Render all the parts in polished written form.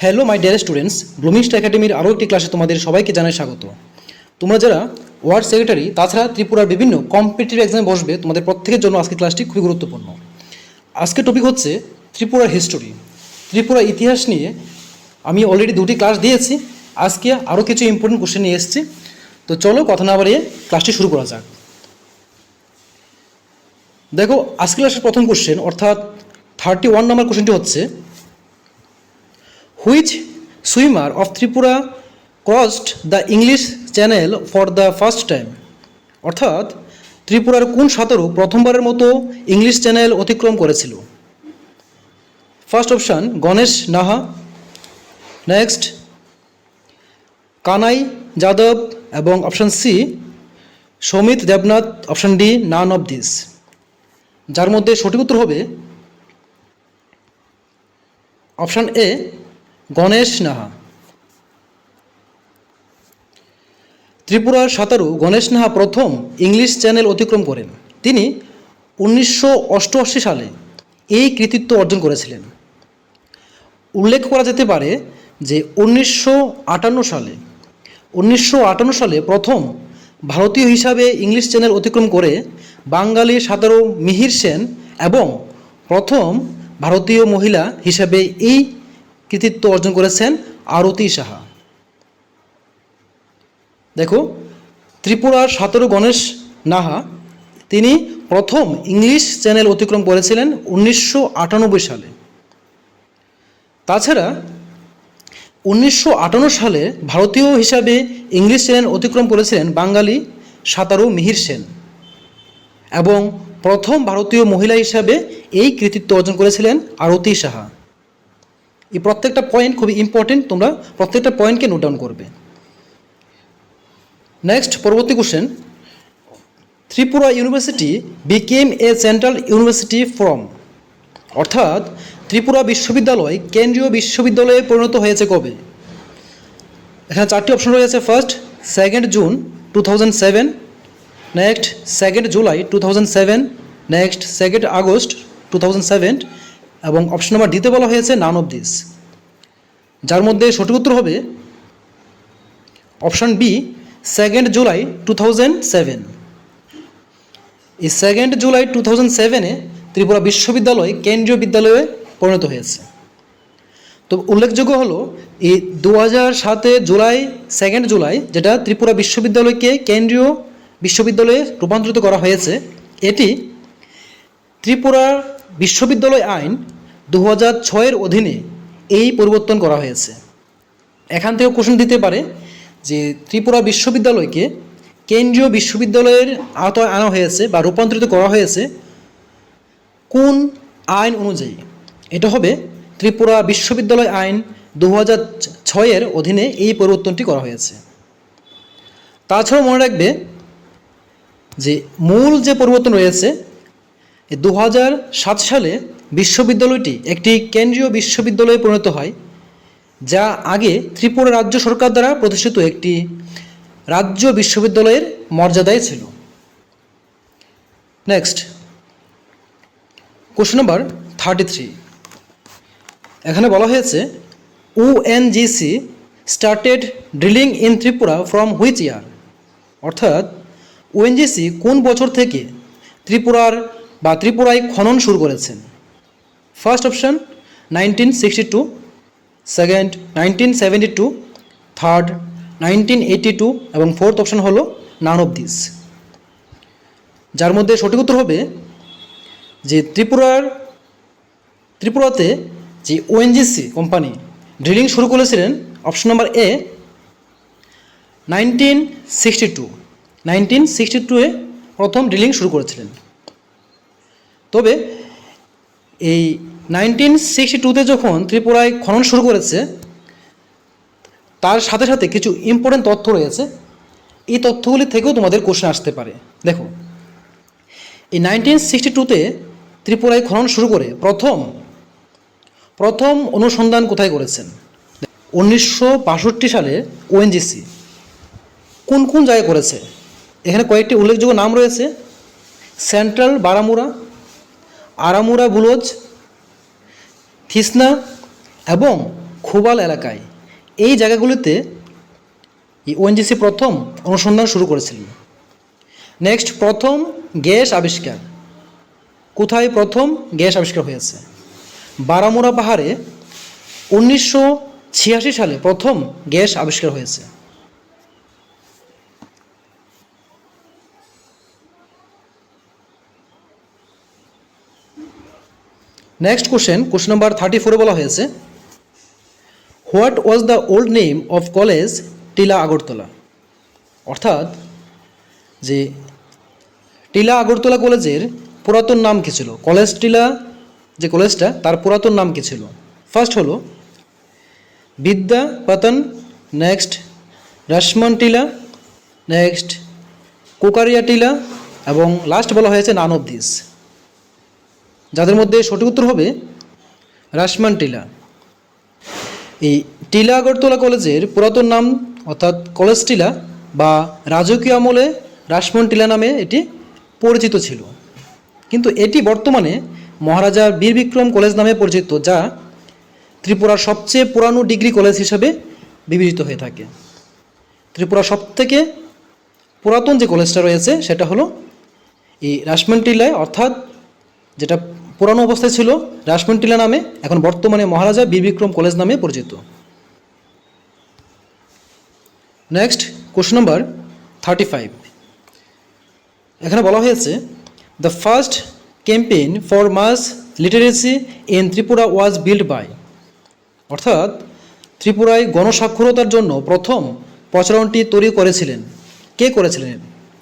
Hello my dear students, ব্লুমিস্ট একাডেমির আরও একটি ক্লাসে তোমাদের সবাইকে জানাই স্বাগত। তোমরা যারা ওয়ার্ড সেক্রেটারি তাছাড়া ত্রিপুরার বিভিন্ন কম্পিটিটিভ এক্সামে বসবে, তোমাদের প্রত্যেকের জন্য আজকের ক্লাসটি খুবই গুরুত্বপূর্ণ। আজকের টপিক হচ্ছে ত্রিপুরার হিস্টোরি। ত্রিপুরার ইতিহাস নিয়ে আমি অলরেডি দুটি ক্লাস দিয়েছি, আজকে আরও কিছু ইম্পর্টেন্ট কোশ্চেন নিয়ে এসেছি। তো চলো কথা না বাড়িয়ে ক্লাসটি শুরু করা যাক। দেখো, আজকের ক্লাসের প্রথম কোশ্চেন অর্থাৎ 31 নম্বর কোশ্চেনটি হচ্ছে, which swimmer of Tripura crossed the English channel for the first time? অর্থাৎ ত্রিপুরার কোন সাঁতারু প্রথমবারের মতো ইংলিশ চ্যানেল অতিক্রম করেছিল? First option Ganesh Naha, next Kanai Yadav, এবং option C Samit Debnath, option D none of this. যার মধ্যে সঠিক উত্তর হবে অপশান এ গণেশ নাহা। ত্রিপুরার সাঁতারু গণেশ নাহা প্রথম ইংলিশ চ্যানেল অতিক্রম করেন। তিনি 1988 সালে এই কৃতিত্ব অর্জন করেছিলেন। উল্লেখ করা যেতে পারে যে 1958 সালে প্রথম ভারতীয় হিসাবে ইংলিশ চ্যানেল অতিক্রম করে বাঙালি সাঁতারু মিহির সেন এবং প্রথম ভারতীয় মহিলা হিসাবে এই কৃতিত্ব অর্জন করেছেন আরতি সাহা। দেখো, ত্রিপুরার সাঁতারু গণেশ নাহা তিনি প্রথম ইংলিশ চ্যানেল অতিক্রম করেছিলেন 1998 সালে। তাছাড়া 1958 সালে ভারতীয় হিসাবে ইংলিশ চ্যানেল অতিক্রম করেছিলেন বাঙালি সাঁতারু মিহির সেন এবং প্রথম ভারতীয় মহিলা হিসাবে এই কৃতিত্ব অর্জন করেছিলেন আরতি সাহা। এই প্রত্যেকটা পয়েন্ট খুবই ইম্পর্টেন্ট, তোমরা প্রত্যেকটা পয়েন্টকে নোট ডাউন করবে। নেক্সট, পরবর্তী question, Tripura university became a central university from? অর্থাৎ ত্রিপুরা বিশ্ববিদ্যালয় কেন্দ্রীয় বিশ্ববিদ্যালয়ে পরিণত হয়েছে কবে? এখানে চারটি অপশন রয়েছে। First 2 June 2007, next 2 July 2007, next 2 August 2007, এবং অপশন নাম্বার ডিতে বলা হয়েছে নান অফ দিস। যার মধ্যে সঠিক উত্তর হবে অপশন বি 2 জুলাই 2007। এই 2 জুলাই 2007-এ ত্রিপুরা বিশ্ববিদ্যালয় কেন্দ্রীয় বিদ্যালয়ে পরিণত হয়েছে। তো উল্লেখযোগ্য হলো এই 2007 জুলাই 2 জুলাই যেটা ত্রিপুরা বিশ্ববিদ্যালয়কে কেন্দ্রীয় বিশ্ববিদ্যালয়ে রূপান্তরিত করা হয়েছে, এটি ত্রিপুরা বিশ্ববিদ্যালয় আইন 2006-এর অধীনে এই পরিবর্তন করা হয়েছে। এখান থেকে কোশ্চেন দিতে পারে যে ত্রিপুরা বিশ্ববিদ্যালয়কে কেন্দ্রীয় বিশ্ববিদ্যালয়ের আওতায় আনা হয়েছে বা রূপান্তরিত করা হয়েছে কোন আইন অনুযায়ী? এটা হবে ত্রিপুরা বিশ্ববিদ্যালয় আইন 2006-এর অধীনে এই পরিবর্তনটি করা হয়েছে। তাছাড়াও মনে রাখবে যে মূল যে পরিবর্তন রয়েছে, 2007 সালে বিশ্ববিদ্যালয়টি একটি কেন্দ্রীয় বিশ্ববিদ্যালয়ে পরিণত হয়, যা আগে ত্রিপুরা রাজ্য সরকার দ্বারা প্রতিষ্ঠিত একটি রাজ্য বিশ্ববিদ্যালয়ের মর্যাদায় ছিল। Next, question number 33। এখানে বলা হয়েছে ONGC started drilling in Tripura from which year? অর্থাৎ ওএনজিসি কোন বছর থেকে ত্রিপুরায় খনন শুরু করেছেন? ফার্স্ট অপশান 1962, সেকেন্ড 1972, থার্ড 1982, এবং ফোর্থ অপশান হলো নান অফ দিস। যার মধ্যে সঠিক উত্তর হবে যে ত্রিপুরাতে যে ওএনজিসি কোম্পানি ড্রিলিং শুরু করেছিলেন, অপশন নাম্বার এ 1962-এ প্রথম ড্রিলিং শুরু করেছিলেন। তবে এই 1962-তে যখন ত্রিপুরায় খনন শুরু করেছে, তার সাথে সাথে কিছু ইম্পর্টেন্ট তথ্য রয়েছে। এই তথ্যগুলি থেকেও তোমাদের কোশ্চেন আসতে পারে। দেখো, এই 1962-তে ত্রিপুরায় খনন শুরু করে প্রথম অনুসন্ধান কোথায় করেছেন? 1962 সালে ওএনজিসি কোন কোন জায়গায় করেছে? এখানে কয়েকটি উল্লেখযোগ্য নাম রয়েছে: সেন্ট্রাল বারামুরা, আরামুরা বুলোজ, থিসনা এবং খুবাল এলাকায়, এই জায়গাগুলিতে ওএনজিসি প্রথম অনুসন্ধান শুরু করেছিলেন। নেক্সট, প্রথম গ্যাস আবিষ্কার, কোথায় প্রথম গ্যাস আবিষ্কার হয়েছে? বারামুরা পাহাড়ে 1986 সালে প্রথম গ্যাস আবিষ্কার হয়েছে। নেক্সট কোশ্চেন নাম্বার 34 বলা হয়েছে, what was the old name of college টিলা আগরতলা? অর্থাৎ যে টিলা আগরতলা কলেজের পুরাতন নাম কী ছিল? কলেজ টিলা যে কলেজটা, তার পুরাতন নাম কী ছিল? ফার্স্ট হলো বিদ্যাপতন, নেক্সট রাসমন টিলা, নেক্সট কোকারিয়া টিলা, এবং লাস্ট বলা হয়েছে নান অফ দিস। যাদের মধ্যে সঠিক উত্তর হবে রাসমন টিলা। এই টিলা আগরতলা কলেজের পুরাতন নাম অর্থাৎ কলেজ টিলা বা রাজকীয় আমলে রাসমন টিলা নামে এটি পরিচিত ছিল, কিন্তু এটি বর্তমানে মহারাজা বীর বিক্রম কলেজ নামে পরিচিত, যা ত্রিপুরার সবচেয়ে পুরানো ডিগ্রি কলেজ হিসাবে বিবেচিত হয়ে থাকে। ত্রিপুরার সবথেকে পুরাতন যে কলেজটা রয়েছে সেটা হলো এই রাসমন টিলায়, অর্থাৎ যেটা পুরানো অবস্থায় ছিল রাসমন টিলা নামে, এখন বর্তমানে মহারাজা বীর বিক্রম কলেজ নামে পরিচিত। নেক্সট কোশ্চেন নাম্বার 35, এখানে বলা হয়েছে, the first campaign for mass literacy in Tripura was build by. অর্থাৎ ত্রিপুরায় গণস্বাক্ষরতার জন্য প্রথম প্রচারণটি তৈরি করেছিলেন, কে করেছিলেন?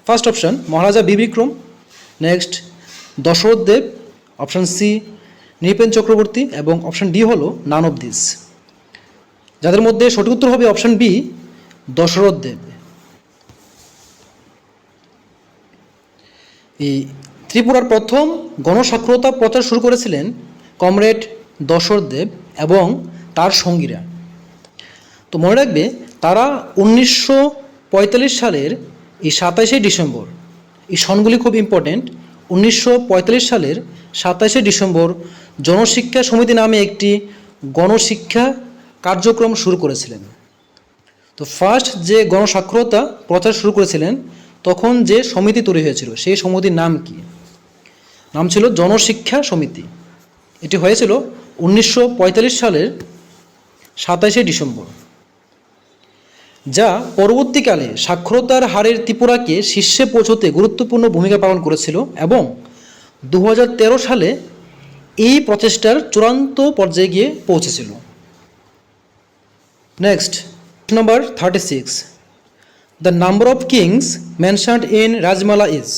ফার্স্ট অপশান মহারাজা বীর বিক্রম, নেক্সট দশরথ দেব, অপশান সি নৃপেন চক্রবর্তী, এবং অপশান ডি হলো নান অফ দিস। যাদের মধ্যে সঠিক উত্তর হবে অপশান বি দশরথ দেব। এই ত্রিপুরার প্রথম গণস্বাক্ষরতা প্রচার শুরু করেছিলেন কমরেড দশরথ দেব এবং তার সঙ্গীরা। তো মনে রাখবে, তারা 1945 সালের এই 27শে ডিসেম্বর, এই সনগুলি খুব ইম্পর্টেন্ট, 1945 সালের 27শে ডিসেম্বর জনশিক্ষা সমিতি নামে একটি গণশিক্ষা কার্যক্রম শুরু করেছিলেন। তো ফার্স্ট যে গণস্বাক্ষরতা প্রচার শুরু করেছিলেন তখন যে সমিতি তৈরি হয়েছিল সেই সমিতির নাম কি? নাম ছিল জনশিক্ষা সমিতি। এটি হয়েছিল 1945 সালের 27শে ডিসেম্বর, যা পরবর্তীকালে সাক্ষরতার হারের ত্রিপুরাকে শীর্ষে পৌঁছতে গুরুত্বপূর্ণ ভূমিকা পালন করেছিল এবং 2013 সালে এই প্রচেষ্টার চূড়ান্ত পর্যায়ে গিয়ে পৌঁছেছিল। Next number 36, the number of kings mentioned in Rajmala is.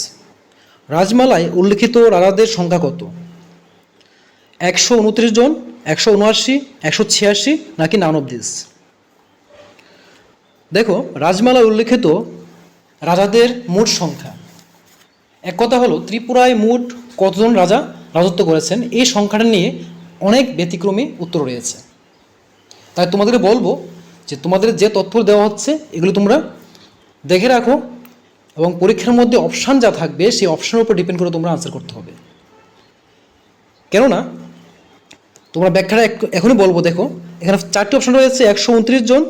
রাজমালায় উল্লিখিত রাজাদের সংখ্যা কত? 129 জন, 179, 186 নাকি নান অফ দিস? দেখো, রাজমালায় উল্লিখিত রাজাদের মোট সংখ্যা, এক কথা হলো ত্রিপুরায় মোট কতজন রাজা রাজত্ব করেছেন এই সংখ্যাটা নিয়ে অনেক ব্যতিক্রমী উত্তর রয়েছে। তাই তোমাদের বলবো যে তোমাদের যে তথ্য দেওয়া হচ্ছে এগুলো তোমরা দেখে রাখো এবং পরীক্ষার মধ্যে অপশান যা থাকবে সেই অপশানের উপর ডিপেন্ড করে তোমরা আনসার করতে হবে। কেননা তোমরা ব্যাখ্যাটা এখনই বলবো। দেখো, এখানে 4টি অপশান রয়েছে, 129 জন,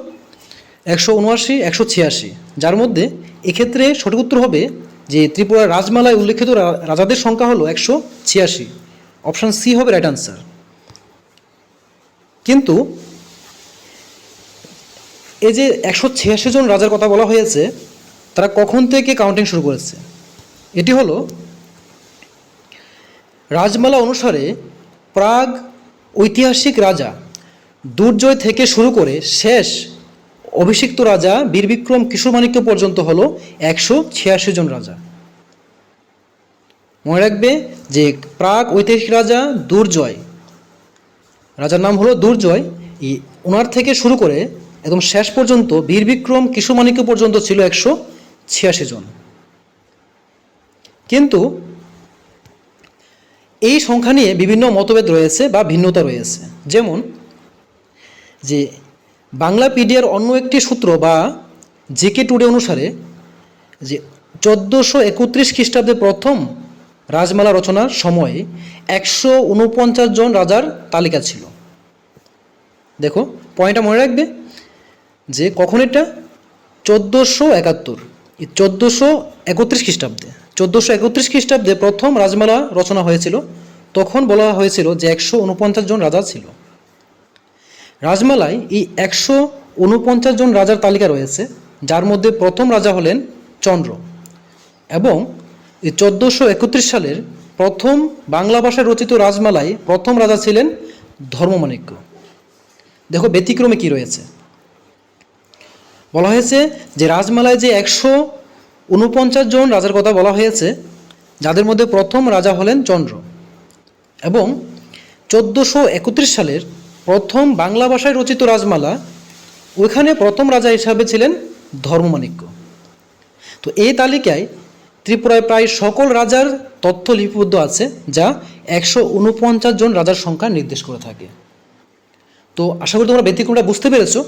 179, 186, যার মধ্যে এক্ষেত্রে সঠিক উত্তর হবে যে ত্রিপুরার রাজমালায় উল্লেখিত রাজাদের সংখ্যা হলো 186, অপশান সি হবে রাইট আনসার। কিন্তু এই যে 186 জন রাজার কথা বলা হয়েছে, তারা কখন থেকে কাউন্টিং শুরু করেছে? এটি হলো রাজমালা অনুসারে প্রাগ ঐতিহাসিক রাজা দুর্জয় থেকে শুরু করে শেষ অভিষিক্ত রাজা বীরবিক্রম কিশোরমাণিক্য পর্যন্ত হলো 186 জন রাজা। মনে রাখবে যে প্রাগ ঐতিহাসিক রাজা দুর্জয়, রাজার নাম হলো দুর্জয়, ওনার থেকে শুরু করে একদম শেষ পর্যন্ত বীরবিক্রম কিশোরমাণিক্য পর্যন্ত ছিল 186 জন। কিন্তু এই সংখ্যা নিয়ে বিভিন্ন মতভেদ রয়েছে বা ভিন্নতা রয়েছে। যেমন যে বাংলাপিডিয়ার অন্য একটি সূত্র বা জিকে টুডে অনুসারে যে 1431 খ্রিস্টাব্দে প্রথম রাজমালা রচনার সময়ে 149 জন রাজার তালিকা ছিল। দেখো, পয়েন্টটা মনে রাখবে যে কখন এটা 1471, এই 1431 খ্রিস্টাব্দে 1431 খ্রিস্টাব্দে প্রথম রাজমালা রচনা হয়েছিল। তখন বলা হয়েছিল যে 149 জন রাজা ছিল। রাজমালায় এই 149 জন রাজার তালিকা রয়েছে, যার মধ্যে প্রথম রাজা হলেন চন্দ্র, এবং এই 1431 সালের প্রথম বাংলা ভাষায় রচিত রাজমালায় প্রথম রাজা ছিলেন ধর্মমাণিক্য। দেখো ব্যতিক্রমে কি রয়েছে। বলা হয়েছে যে রাজমালায় যে 149 জন রাজার কথা বলা হয়েছে, যাদের মধ্যে প্রথম রাজা হলেন চন্দ্র, এবং 1431 সালের প্রথম বাংলা ভাষায় রচিত রাজমালা, ওইখানে প্রথম রাজা হিসাবে ছিলেন ধর্মমাণিক্য। তো এই তালিকায় ত্রিপুরায় প্রায় সকল রাজার তথ্য লিপিবদ্ধ আছে, যা 149 জন রাজার সংখ্যা নির্দেশ করে থাকে। তো আশা করি তোমরা ব্যতিক্রমটা বুঝতে পেরেছো।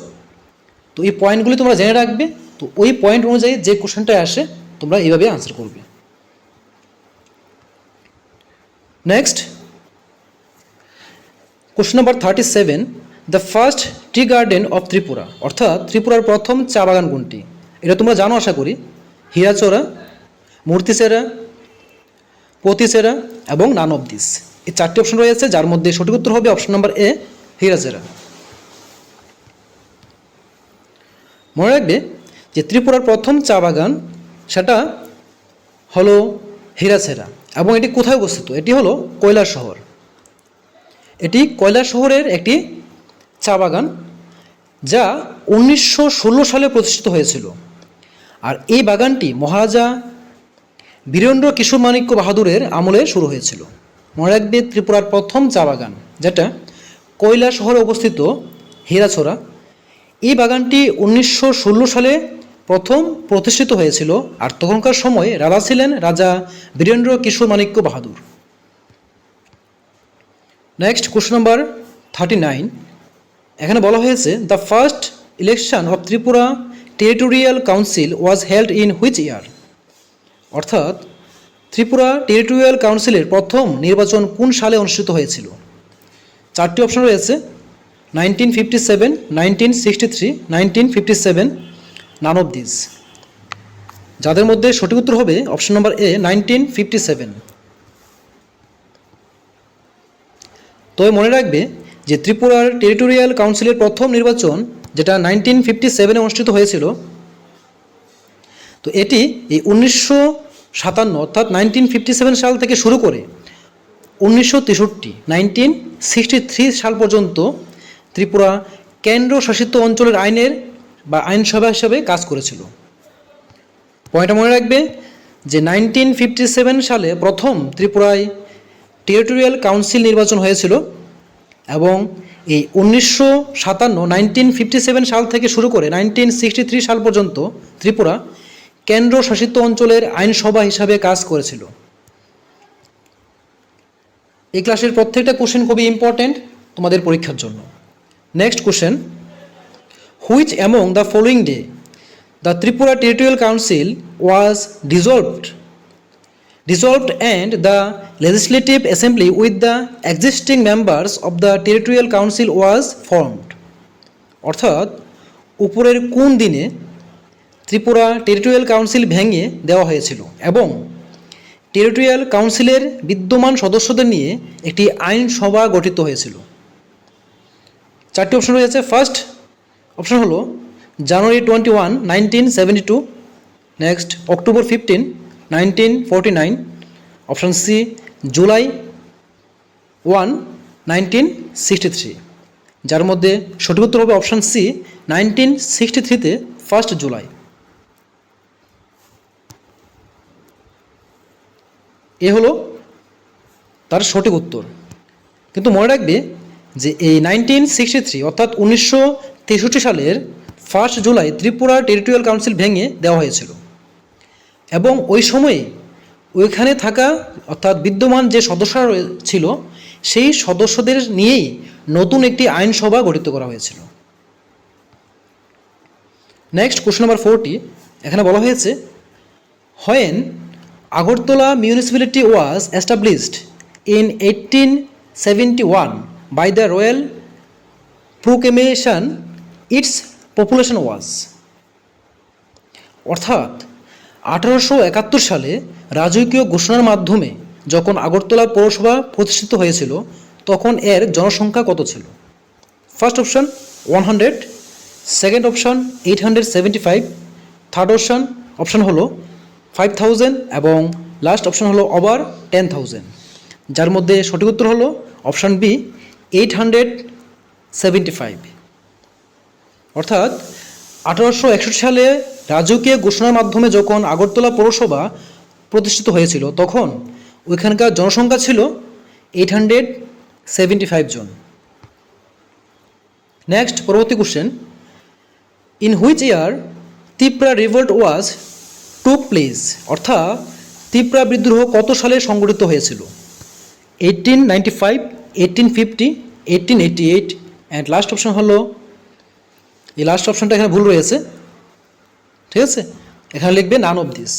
তো এই পয়েন্টগুলি তোমরা জেনে রাখবে। তো ওই পয়েন্ট অনুযায়ী যে কোশ্চেনটা আসে তোমরা এইভাবে আনসার করবে। Next question number 37, the first tea garden of Tripura, অর্থাৎ ত্রিপুরার প্রথম চা বাগান কোনটি? এটা তোমরা জানো আশা করি। হীরাচোরা, মূর্তিচেরা, পতিচেরা এবং নান অফ দিস, এই 4টি অপশন রয়েছে, যার মধ্যে সঠিক উত্তর হবে অপশন নাম্বার এ, হীরাচেরা। মনে রাখবে যে ত্রিপুরার প্রথম চা বাগান সেটা হলো হীরাচেরা, এবং এটি কোথায় অবস্থিত? এটি হলো কৈলাসহর। এটি কৈলাসহরের একটি চা বাগান, যা 1916 সালে প্রতিষ্ঠিত হয়েছিল। আর এই বাগানটি মহারাজা বীরেন্দ্র কিশোর মাণিক্য বাহাদুরের আমলে শুরু হয়েছিল। মনে রাখবে ত্রিপুরার প্রথম চা বাগান যেটা কৈলাসহরে অবস্থিত হীরাচোরা, এই বাগানটি 1916 সালে প্রথম প্রতিষ্ঠিত হয়েছিল। আর তখনকার সময়ে রাজা ছিলেন রাজা বীরেন্দ্র কিশোর মাণিক্য বাহাদুর। নেক্সট কোশ্চেন নাম্বার 39, এখানে বলা হয়েছে the first election of Tripura territorial council was held in which year, অর্থাৎ ত্রিপুরা টেরিটোরিয়াল কাউন্সিলের প্রথম নির্বাচন কোন সালে অনুষ্ঠিত হয়েছিল? 4টি অপশন রয়েছে, 1957, 1963, 1957, নান অফ দিস, যাদের মধ্যে সঠিক উত্তর হবে অপশন নাম্বার এ, 1957। তো মনে রাখবে যে ত্রিপুরার টেরিটোরিয়াল কাউন্সিলের প্রথম নির্বাচন যেটা 1957 অনুষ্ঠিত হয়েছিল, তো এটি এই 1957 অর্থাৎ 1957 সাল থেকে শুরু করে 1963 সাল পর্যন্ত ত্রিপুরা কেন্দ্রশাসিত অঞ্চলের আইনের বা আইনসভা হিসাবে কাজ করেছিল। পয়েন্টটা মনে রাখবে যে 1957 সালে প্রথম ত্রিপুরায় টেরিটোরিয়াল কাউন্সিল নির্বাচন হয়েছিল, এবং এই 1957 সাল থেকে শুরু করে 1963 সাল পর্যন্ত ত্রিপুরা কেন্দ্রশাসিত অঞ্চলের আইনসভা হিসাবে কাজ করেছিল। এই ক্লাসের প্রত্যেকটা কোশ্চেন খুবই ইম্পর্টেন্ট তোমাদের পরীক্ষার জন্য। Next question, which among the following day the Tripura territorial council was dissolved and the legislative assembly with the existing members of the territorial council was formed, অর্থাৎ উপরের কোন দিনে ত্রিপুরা টেরিটোরিয়াল কাউন্সিল ভেঙে দেওয়া হয়েছিল এবং টেরিটোরিয়াল কাউন্সিলের বিদ্যমান সদস্যদের নিয়ে একটি আইনসভা গঠিত হয়েছিল? 4টি অপশন রয়েছে। ফার্স্ট অপশন হলো জানুয়ারি 21, 1972, নেক্সট অক্টোবর 15, 1949, অপশন সি জুলাই 1, 1963, যার মধ্যে সঠিক উত্তর হবে অপশন সি 1963-তে 1 জুলাই। এ হলো তার সঠিক উত্তর। কিন্তু মনে রাখবে যে এই 1963 অর্থাৎ 1963 সালের 1 জুলাই ত্রিপুরা টেরিটোরিয়াল কাউন্সিল ভেঙে দেওয়া হয়েছিল, এবং ওই সময়ে ওইখানে থাকা অর্থাৎ বিদ্যমান যে সদস্যরা ছিল সেই সদস্যদের নিয়েই নতুন একটি আইনসভা গঠিত করা হয়েছিল। নেক্সট কোশ্চেন নাম্বার 40, এখানে বলা হয়েছে when Agartala municipality was established in 1871 by the royal proclamation its population was. অর্থাৎ 1871 সালে রাজকীয় ঘোষণার মাধ্যমে যখন আগরতলা পৌরসভা প্রতিষ্ঠিত হয়েছিল তখন এর জনসংখ্যা কত ছিল? First option 100, second option 875, third option হলো 5000 এবং লাস্ট অপশন হলো ওভার 10,000, যার মধ্যে সঠিক উত্তর হলো অপশন বি 875। অর্থাৎ 1861 সালে রাজকীয় ঘোষণার মাধ্যমে যখন আগরতলা পৌরসভা প্রতিষ্ঠিত হয়েছিল তখন ওইখানকার জনসংখ্যা ছিল 875 জন। নেক্সট, পরবর্তী question, in which year Tipra revolt was took place? অর্থাৎ তিপ্রা বিদ্রোহ কত সালে সংগঠিত হয়েছিল? 1895, 1850, 1888 অ্যান্ড লাস্ট অপশন হলো, এই লাস্ট অপশনটা এখানে ভুল রয়েছে, ঠিক আছে, এখানে লিখবে নান অফ দিস।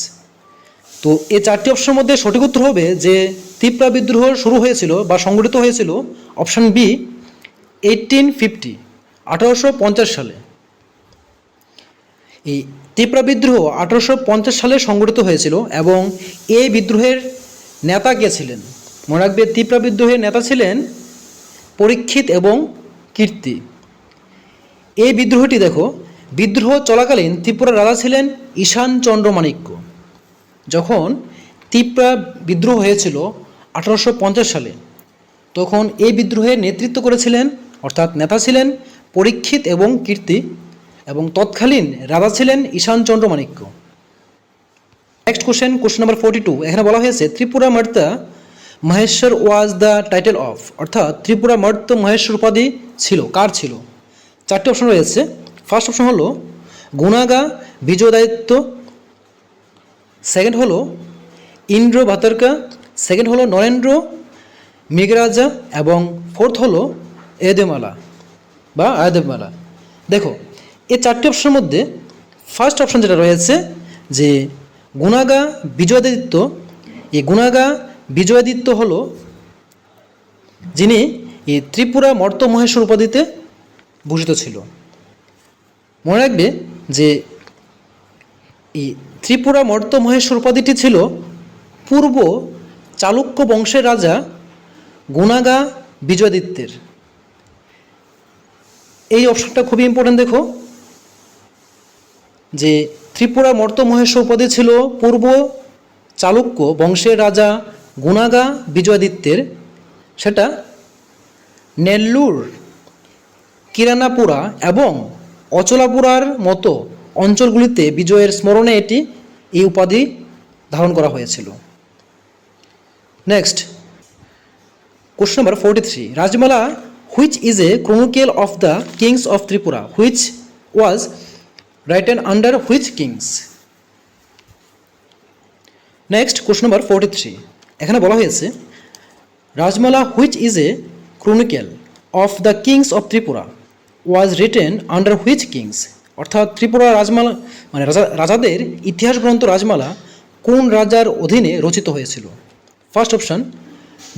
তো এই চারটি অপশনের মধ্যে সঠিক উত্তর হবে যে তিপ্রা বিদ্রোহ শুরু হয়েছিল বা সংগঠিত হয়েছিল অপশন বি 1850, 1850 সালে। এই তিপ্রা বিদ্রোহ 1850 সালে সংগঠিত হয়েছিল এবং এই বিদ্রোহের নেতা কে ছিলেন? মনে রাখবে, তিপ্রা বিদ্রোহের নেতা ছিলেন পরীক্ষিত এবং কীর্তি। এই বিদ্রোহটি দেখো, বিদ্রোহ চলাকালীন ত্রিপুরার রাজা ছিলেন ঈশান চন্দ্র মাণিক্য। যখন তিপ্রা বিদ্রোহ হয়েছিল 1850 সালে তখন এই বিদ্রোহের নেতৃত্ব করেছিলেন অর্থাৎ নেতা ছিলেন পরীক্ষিত এবং কীর্তি এবং তৎকালীন রাজা ছিলেন Ishan Chandra Manikya. Next question number 42, এখানে বলা হয়েছে Tripura Marta Maheshwar was the title of. অর্থাৎ ত্রিপুরা মর্ত মহেশ্বর উপাধি ছিল কার ছিল? চারটি অপশন রয়েছে। ফার্স্ট অপশন হলো গুণাগা বিজয়দায়িত্ব, সেকেন্ড হলো ইন্দ্র ভাতারকা, সেকেন্ড হলো নরেন্দ্র মেঘরাজা এবং ফোর্থ হলো এদেমালা বা আয়দেবমালা। দেখো, এই চারটি অপশনের মধ্যে ফার্স্ট অপশন যেটা রয়েছে যে গুণাগা বিজয়াদিত্য, এই গুণাগা বিজয়াদিত্য হলো যিনি এই ত্রিপুরা মর্ত মহেশ্বর উপাধিতে ভূষিত ছিল। মনে রাখবে যে এই ত্রিপুরা মর্ত মহেশ্বর উপাধিটি ছিল পূর্ব চালুক্য বংশের রাজা গুণাগা বিজয়াদিত্যের। এই অপশনটা খুবই ইম্পর্টেন্ট। দেখো যে ত্রিপুরা মর্ত মহেশ্বর উপাধি ছিল পূর্ব চালুক্য বংশের রাজা গুণাগা বিজয়াদিত্যের, সেটা নেল্লুর, কিরানাপুরা এবং অচলাপুরার মতো অঞ্চলগুলিতে বিজয়ের স্মরণে এই উপাধি ধারণ করা হয়েছিল। Next, question number 43, Rajmala which is a chronicle of the kings of Tripura which was written under which kings? Next, question number 43, এখানে বলা হয়েছে Rajmala which is a chronicle of the kings of Tripura was written under which kings? অর্থাৎ ত্রিপুরা রাজমালা মানে রাজাদের ইতিহাস গ্রন্থ রাজমালা কোন রাজার অধীনে রচিত হয়েছিল? First option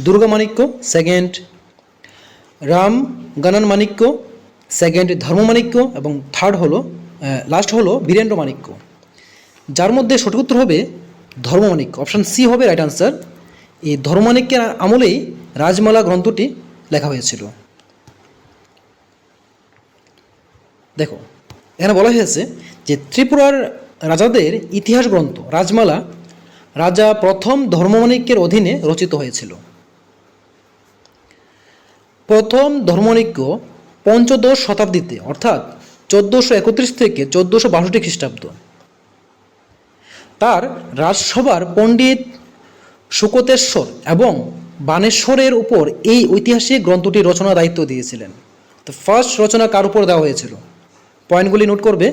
Durgamanikya, second Ram Ganan Manikya, second Dharmamanikya এবং থার্ড হলো লাস্ট হলো বীরেন্দ্র মাণিক্য, যার মধ্যে সঠিক উত্তর হবে ধর্মমাণিক্য। অপশন সি হবে রাইট আনসার। এই ধর্মমাণিক্যের আমলেই রাজমালা গ্রন্থটি লেখা হয়েছিল। দেখো, এখানে বলা হয়েছে যে ত্রিপুরার রাজাদের ইতিহাস গ্রন্থ রাজমালা রাজা প্রথম ধর্মমাণিক্যের অধীনে রচিত হয়েছিল। প্রথম ধর্মমাণিক্য পঞ্চদশ শতাব্দীতে অর্থাৎ 1431 থেকে 1462 খ্রিস্টাব্দ তার রাজসভার পণ্ডিত সুকতেশ্বর এবং বানেশ্বরের উপর এই ঐতিহাসিক গ্রন্থটি রচনা দায়িত্ব দিয়েছিলেন। তো ফার্স্ট রচনা কার উপর দেওয়া হয়েছিল? পয়েন্টগুলি নোট করবে।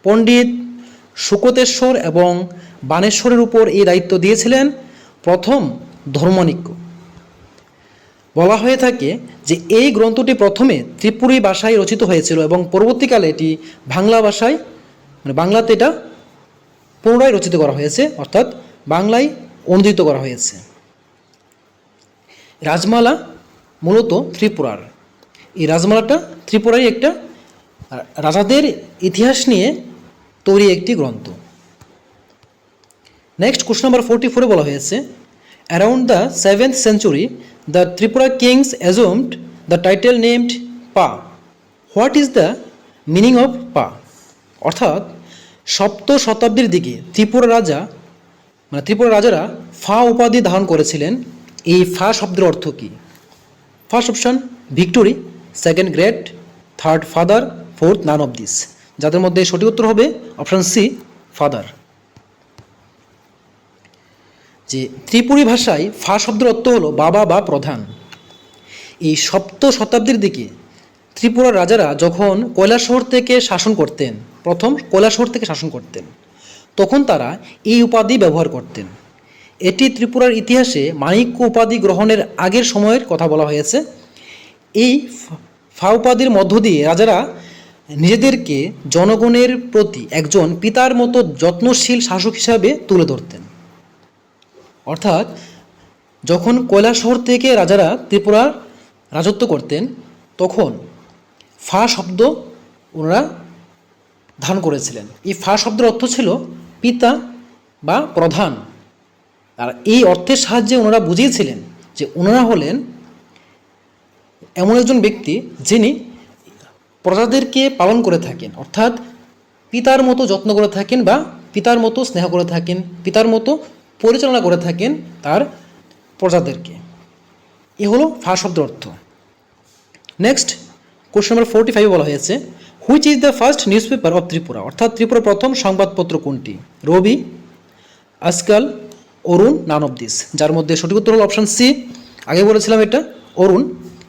পণ্ডিত সুকতেশ্বর এবং বানেশ্বরের উপর এই দায়িত্ব দিয়েছিলেন প্রথম ধর্মমাণিক্য। বলা হয়ে থাকে যে এই গ্রন্থটি প্রথমে ত্রিপুরী ভাষায় রচিত হয়েছিল এবং পরবর্তীকালে এটি বাংলা ভাষায় মানে বাংলাতে এটা পুনরায় রচিত করা হয়েছে অর্থাৎ বাংলায় অনুদিত করা হয়েছে। রাজমালা মূলত ত্রিপুরার। এই রাজমালাটা ত্রিপুরারই একটা রাজাদের ইতিহাস নিয়ে তৈরি একটি গ্রন্থ। নেক্সট কোশ্চেন নাম্বার 44 বলা হয়েছে, around the 7th century the Tripura kings assumed the title named Pha. What is the meaning of Pha? অর্থাৎ 7th শতাব্দীর দিকে ত্রিপুরা রাজারা ফা উপাধি ধারণ করেছিলেন। এই ফা শব্দের অর্থ কী? First option victory, second great, third father, fourth none of this. যাদের মধ্যে সঠিক উত্তর হবে অপশন সি, ফাদার। যে ত্রিপুরী ভাষায় ফা শব্দের অর্থ হলো বাবা বা প্রধান। এই 7th শতাব্দীর দিকে ত্রিপুরার রাজারা যখন কৈলাসহর থেকে শাসন করতেন, প্রথম কৈলাসহর থেকে শাসন করতেন, তখন তারা এই উপাধি ব্যবহার করতেন। এটি ত্রিপুরার ইতিহাসে মাণিক্য উপাধি গ্রহণের আগের সময়ের কথা বলা হয়েছে। এই ফা উপাধির মধ্য দিয়ে রাজারা নিজেদেরকে জনগণের প্রতি একজন পিতার মতো যত্নশীল শাসক হিসাবে তুলে ধরতেন। অর্থাৎ যখন কৈলাসহর থেকে রাজারা ত্রিপুরার রাজত্ব করতেন, তখন ফা শব্দ ওনারা ধারণ করেছিলেন। এই ফা শব্দের অর্থ ছিল পিতা বা প্রধান। আর এই অর্থের সাহায্যে ওনারা বুঝিয়েছিলেন যে ওনারা হলেন এমন একজন ব্যক্তি যিনি প্রজাদেরকে পালন করে থাকেন, অর্থাৎ পিতার মতো যত্ন করে থাকেন বা পিতার মতো স্নেহ করে থাকেন, পিতার মতো পরিচালনা করে থাকেন তার প্রজাদেরকে। এ হলো ফা শব্দের অর্থ। নেক্সট কোশ্চেন নাম্বার 45 বলা হয়েছে, which is the first news paper of Tripura? অর্থাৎ ত্রিপুরার প্রথম সংবাদপত্র কোনটি? রবি, আজকাল, অরুণ, নান অফ দিস। যার মধ্যে সঠিক উত্তর হলো অপশন সি, আগে বলেছিলাম এটা অরুণ,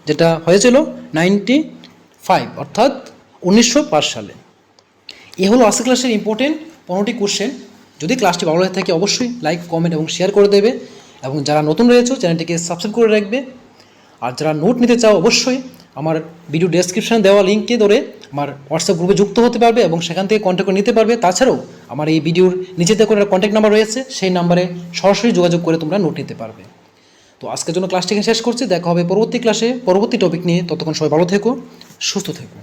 যেটা হয়েছিল 95 অর্থাৎ 1905 সালে। এ হলো আজকের ক্লাসের ইম্পর্টেন্ট 15টি কোশ্চেন। যদি ক্লাসটি ভালো লাগে থাকে অবশ্যই লাইক, কমেন্ট এবং শেয়ার করে দেবে, এবং যারা নতুন রয়েছে চ্যানেলটিকে সাবস্ক্রাইব করে রাখবে। আর যারা নোট নিতে চাও অবশ্যই আমার ভিডিও ডেসক্রিপশানে দেওয়া লিঙ্কে ধরে আমার হোয়াটসঅ্যাপ গ্রুপে যুক্ত হতে পারবে এবং সেখান থেকে কন্ট্যাক্ট করে নিতে পারবে। তাছাড়াও আমার এই ভিডিওর নিচেতে করে কন্ট্যাক্ট নাম্বার রয়েছে, সেই নাম্বারে সরাসরি যোগাযোগ করে তোমরা নোট নিতে পারবে। তো আজকের জন্য ক্লাসটিকে শেষ করছি। দেখা হবে পরবর্তী ক্লাসে পরবর্তী টপিক নিয়ে। ততক্ষণ সবাই ভালো থেকো, সুস্থ থেকো।